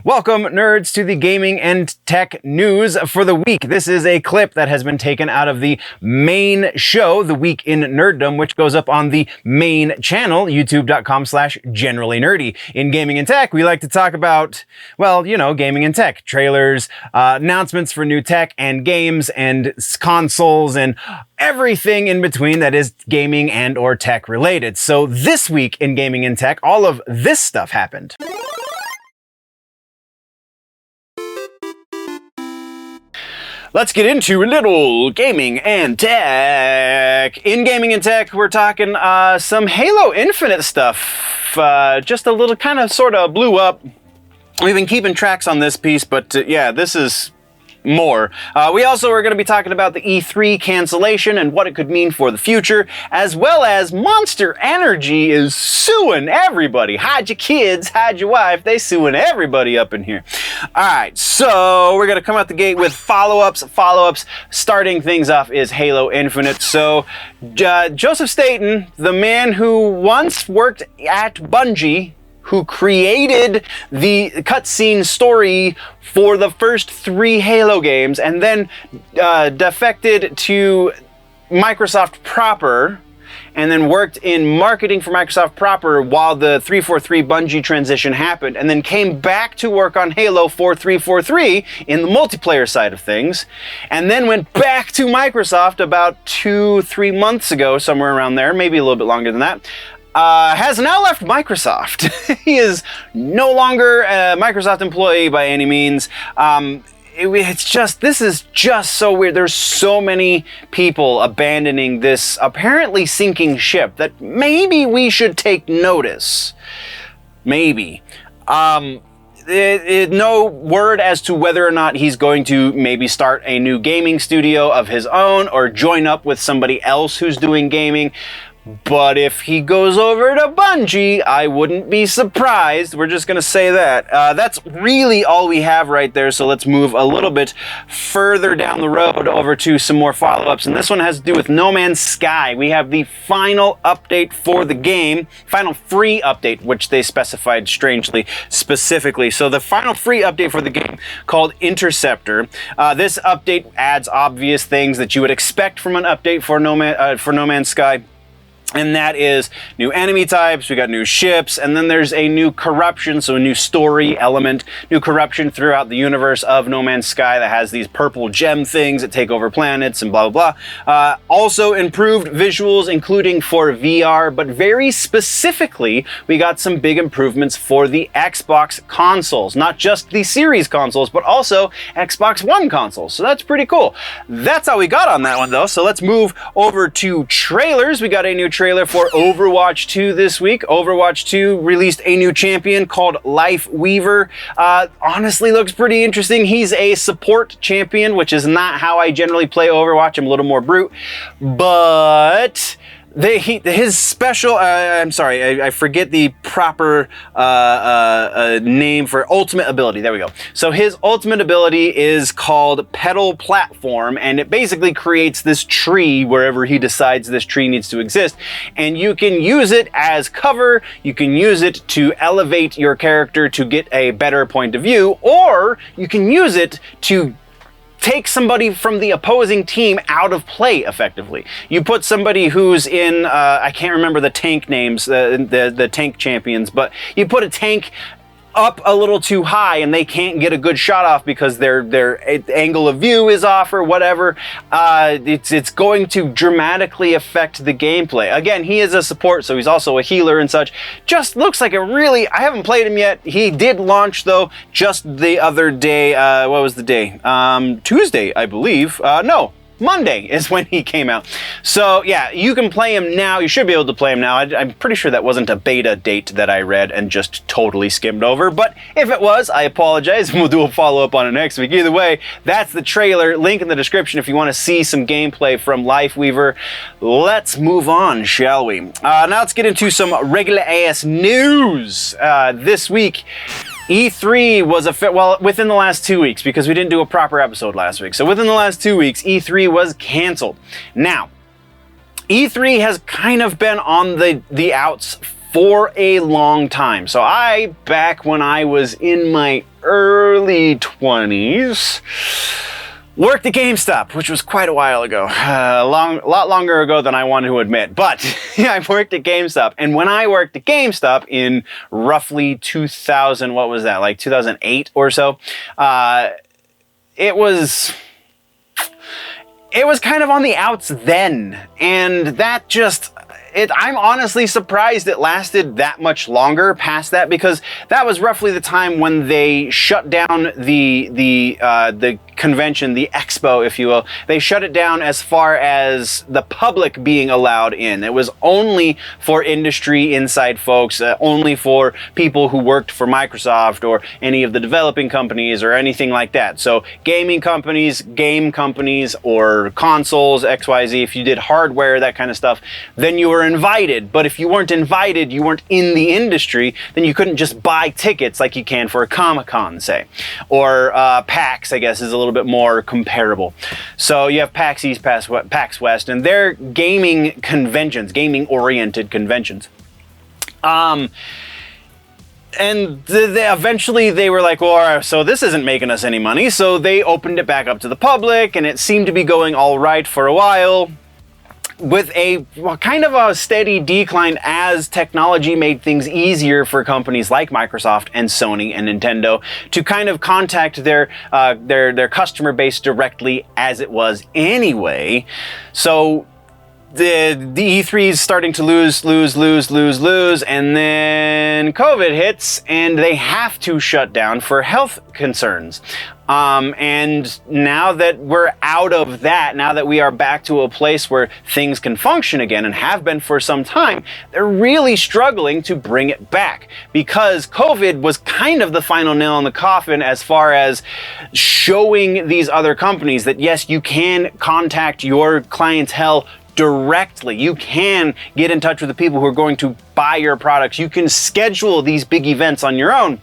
Welcome, nerds, to the gaming and tech news for the week. This is a clip that has been taken out of the main show, The Week in Nerddom, which goes up on the main channel, youtube.com/generallynerdy. In gaming and tech, we like to talk about, well, you know, gaming and tech, trailers, announcements for new tech and games and consoles and everything in between that is gaming and or tech related. So this week in gaming and tech, all of this stuff happened. Let's get into a little gaming and tech. In gaming and tech, we're talking some Halo Infinite stuff. Just a little kind of sort of blew up. We've been keeping tracks on this piece, but yeah, this is more. We also are going to be talking about the E3 cancellation and what it could mean for the future, as well as Monster Energy is suing everybody. Hide your kids, hide your wife, they suing everybody up in here. Alright, so we're going to come out the gate with follow-ups. Starting things off is Halo Infinite. So Joseph Staten, the man who once worked at Bungie, who created the cutscene story for the first 3 Halo games and then defected to Microsoft proper and then worked in marketing for Microsoft proper while the 343 Bungie transition happened, and then came back to work on Halo for 343 in the multiplayer side of things, and then went back to Microsoft about 2-3 months ago, somewhere around there, maybe a little bit longer than that. Has now left Microsoft. He is no longer a Microsoft employee by any means. This is just so weird. There's so many people abandoning this apparently sinking ship that maybe we should take notice. Maybe. No word as to whether or not he's going to maybe start a new gaming studio of his own or join up with somebody else who's doing gaming. But if he goes over to Bungie, I wouldn't be surprised. We're just going to say that. That's really all we have right there, so let's move a little bit further down the road over to some more follow-ups, and this one has to do with No Man's Sky. We have the final update for the game, final free update, which they specified strangely, specifically. So the final free update for the game, called Interceptor. This update adds obvious things that you would expect from an update for No Man's Sky. And that is new enemy types, we got new ships, and then there's a new corruption, so a new story element, new corruption throughout the universe of No Man's Sky that has these purple gem things that take over planets and blah, blah, blah. Also improved visuals, including for VR, but very specifically, we got some big improvements for the Xbox consoles. Not just the Series consoles, but also Xbox One consoles. So that's pretty cool. That's all we got on that one, though. So let's move over to trailers. We got a new trailer for Overwatch 2 this week. Overwatch 2 released a new champion called Life Weaver. Honestly looks pretty interesting. He's a support champion, which is not how I generally play Overwatch. I'm a little more brute, but his special, I'm sorry, I forget the proper name for ultimate ability. There we go. So his ultimate ability is called Pedal Platform, and it basically creates this tree wherever he decides this tree needs to exist. And you can use it as cover, you can use it to elevate your character to get a better point of view, or you can use it to take somebody from the opposing team out of play effectively. You put somebody who's in, I can't remember the tank names, the tank champions, but you put a tank up a little too high and they can't get a good shot off because their angle of view is off or whatever. It's going to dramatically affect the gameplay. Again, he is a support, so he's also a healer and such. Just looks like a really, I haven't played him yet. He did launch though just the other day. What was the day? Tuesday, I believe. No, Monday is when he came out. So yeah, you can play him now. You should be able to play him now. I'm pretty sure that wasn't a beta date that I read and just totally skimmed over. But if it was, I apologize, and we'll do a follow-up on it next week. Either way, that's the trailer. Link in the description if you want to see some gameplay from Life Weaver. Let's move on, shall we? Now let's get into some regular ass news. This week, E3 was within the last 2 weeks, because we didn't do a proper episode last week. So within the last 2 weeks, E3 was canceled. Now, E3 has kind of been on the outs for a long time. So back when I was in my early 20s. Worked at GameStop, which was quite a while ago. A lot longer ago than I want to admit. But I worked at GameStop. And when I worked at GameStop in roughly 2000, what was that, like 2008 or so, it was kind of on the outs then. And that just... I'm honestly surprised it lasted that much longer past that, because that was roughly the time when they shut down the convention, the expo, if you will. They shut it down as far as the public being allowed in. It was only for industry inside folks, only for people who worked for Microsoft or any of the developing companies or anything like that. So gaming companies, game companies, or consoles, XYZ, if you did hardware, that kind of stuff, then you were invited. But if you weren't invited, you weren't in the industry, then you couldn't just buy tickets like you can for a Comic-Con, say. Or PAX, I guess, is a little bit more comparable. So you have PAX East, PAX West, and they're gaming conventions, gaming-oriented conventions. And eventually they were like, well, all right, so this isn't making us any money, so they opened it back up to the public, and it seemed to be going all right for a while, with a kind of a steady decline as technology made things easier for companies like Microsoft and Sony and Nintendo to kind of contact their customer base directly, as it was anyway. So the E3 is starting to lose, and then COVID hits, and they have to shut down for health concerns. And now that we're out of that, now that we are back to a place where things can function again, and have been for some time, they're really struggling to bring it back, because COVID was kind of the final nail in the coffin as far as showing these other companies that yes, you can contact your clientele directly. You can get in touch with the people who are going to buy your products. You can schedule these big events on your own.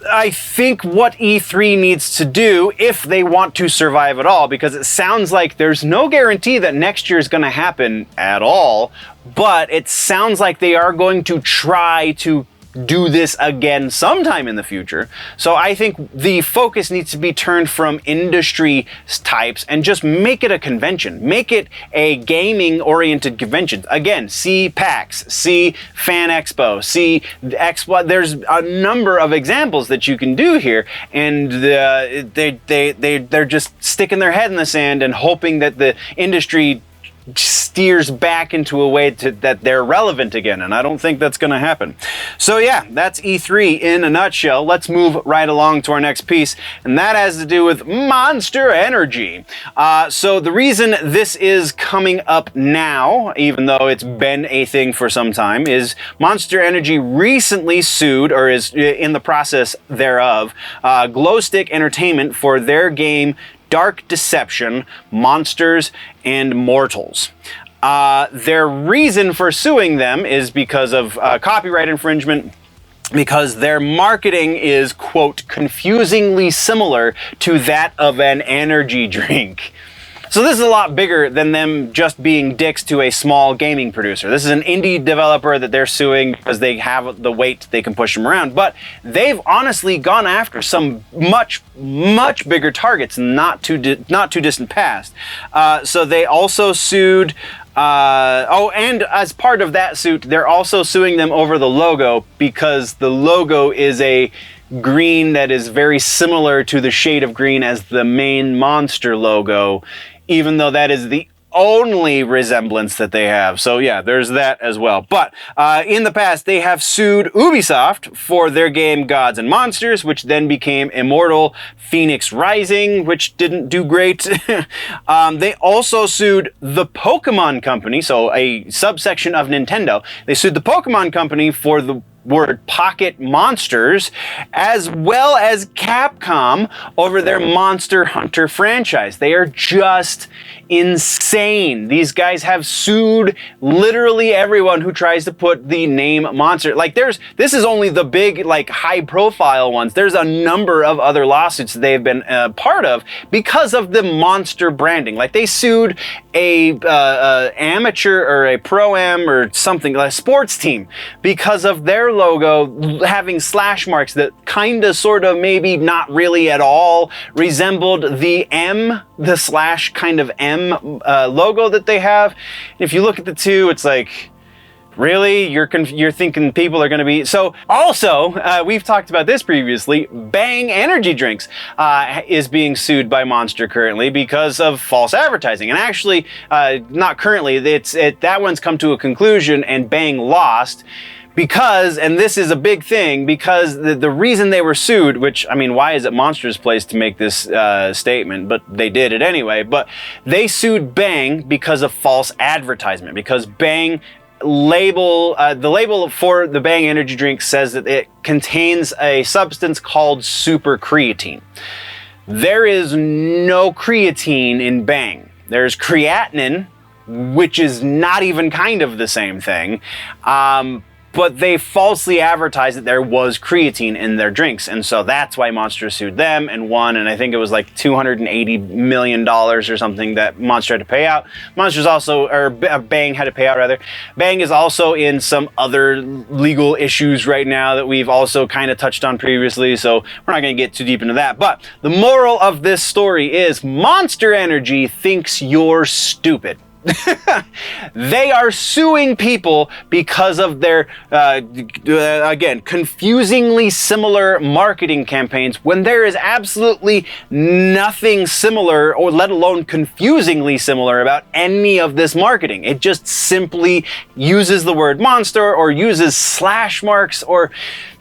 I think what E3 needs to do, if they want to survive at all, because it sounds like there's no guarantee that next year is going to happen at all, but it sounds like they are going to try to do this again sometime in the future. So I think the focus needs to be turned from industry types and just make it a convention. Make it a gaming-oriented convention. Again, see PAX, see Fan Expo, see Expo. There's a number of examples that you can do here, and they're just sticking their head in the sand and hoping that the industry steers back into a way that they're relevant again, and I don't think that's going to happen. So yeah, that's E3 in a nutshell. Let's move right along to our next piece, and that has to do with Monster Energy. So the reason this is coming up now, even though it's been a thing for some time, is Monster Energy recently sued, or is in the process thereof, Glowstick Entertainment for their game Dark Deception, Monsters and Mortals. Their reason for suing them is because of copyright infringement, because their marketing is, quote, confusingly similar to that of an energy drink. So this is a lot bigger than them just being dicks to a small gaming producer. This is an indie developer that they're suing because they have the weight, they can push them around. But they've honestly gone after some much bigger targets, not too distant past. So they also sued. And as part of that suit, they're also suing them over the logo, because the logo is a green that is very similar to the shade of green as the main Monster logo, even though that is the only resemblance that they have. So yeah, there's that as well. But in the past, they have sued Ubisoft for their game Gods and Monsters, which then became Immortals Fenyx Rising, which didn't do great. They also sued the Pokemon Company, so a subsection of Nintendo. They sued the Pokemon Company for the word Pocket Monsters, as well as Capcom over their Monster Hunter franchise. They are just insane. These guys have sued literally everyone who tries to put the name Monster. Like, this is only the big, like, high profile ones. There's a number of other lawsuits they've been part of because of the Monster branding. Like, they sued amateur or a pro-am or something, a sports team, because of their logo having slash marks that kind of, sort of, maybe not really at all resembled the slash kind of M logo that they have. If you look at the two, it's like, really? You're thinking people are going to be... So also, we've talked about this previously, Bang energy drinks is being sued by Monster currently because of false advertising. And actually, not currently, that one's come to a conclusion and Bang lost because, and this is a big thing, because the reason they were sued, which, I mean, why is it Monster's place to make this statement? But they did it anyway. But they sued Bang because of false advertisement, because Bang... the label for the Bang energy drink says that it contains a substance called super creatine. There is no creatine in Bang. There's creatinine, which is not even kind of the same thing. But they falsely advertised that there was creatine in their drinks. And so that's why Monster sued them and won. And I think it was like $280 million or something that Monster had to pay out. Monster's also, or Bang had to pay out rather. Bang is also in some other legal issues right now that we've also kind of touched on previously. So we're not going to get too deep into that. But the moral of this story is Monster Energy thinks you're stupid. They are suing people because of their, again, confusingly similar marketing campaigns when there is absolutely nothing similar, or let alone confusingly similar, about any of this marketing. It just simply uses the word monster or uses slash marks or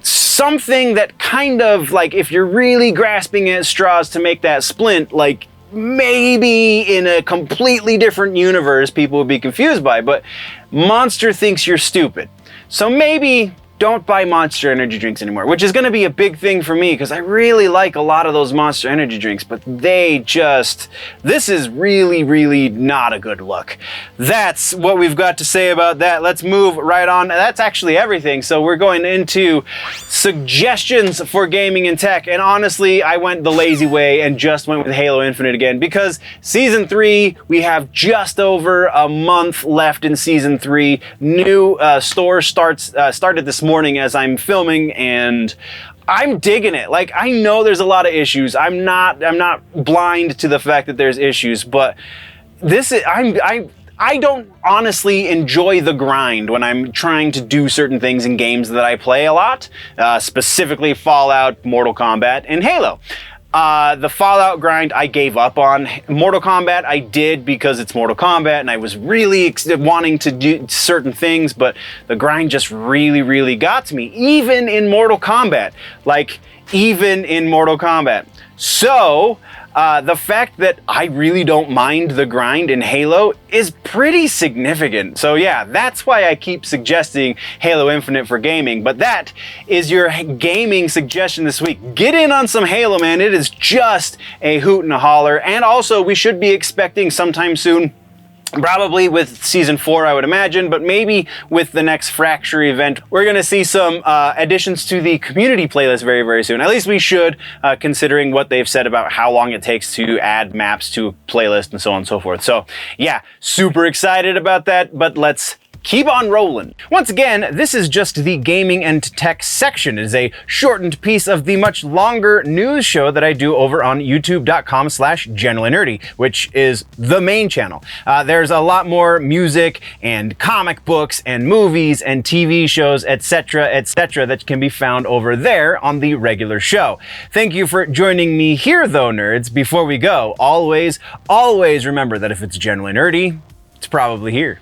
something that kind of, like, if you're really grasping at straws to make that splint, like, maybe in a completely different universe people would be confused by, but Monster thinks you're stupid. So maybe don't buy Monster energy drinks anymore, which is going to be a big thing for me because I really like a lot of those Monster energy drinks, but this is really, really not a good look. That's what we've got to say about that. Let's move right on. That's actually everything. So we're going into suggestions for gaming and tech. And honestly, I went the lazy way and just went with Halo Infinite again because Season 3, we have just over a month left in Season 3. New store started this morning as I'm filming, and I'm digging it. Like, I know there's a lot of issues. I'm not blind to the fact that there's issues, but I don't honestly enjoy the grind when I'm trying to do certain things in games that I play a lot, specifically Fallout, Mortal Kombat, and Halo. The Fallout grind I gave up on. Mortal Kombat I did because it's Mortal Kombat and I was really wanting to do certain things, but the grind just really, really got to me. Even in Mortal Kombat. So, the fact that I really don't mind the grind in Halo is pretty significant. So yeah, that's why I keep suggesting Halo Infinite for gaming. But that is your gaming suggestion this week. Get in on some Halo, man. It is just a hoot and a holler. And also, we should be expecting sometime soon, probably with Season 4, I would imagine, but maybe with the next Fracture event, we're going to see some additions to the community playlist very, very soon. At least we should, considering what they've said about how long it takes to add maps to a playlist and so on and so forth. So yeah, super excited about that, but let's keep on rolling. Once again, this is just the gaming and tech section. It is a shortened piece of the much longer news show that I do over on youtube.com/generallynerdy, which is the main channel. There's a lot more music and comic books and movies and TV shows, etc., that can be found over there on the regular show. Thank you for joining me here, though, nerds. Before we go, always remember that if it's generally nerdy, it's probably here.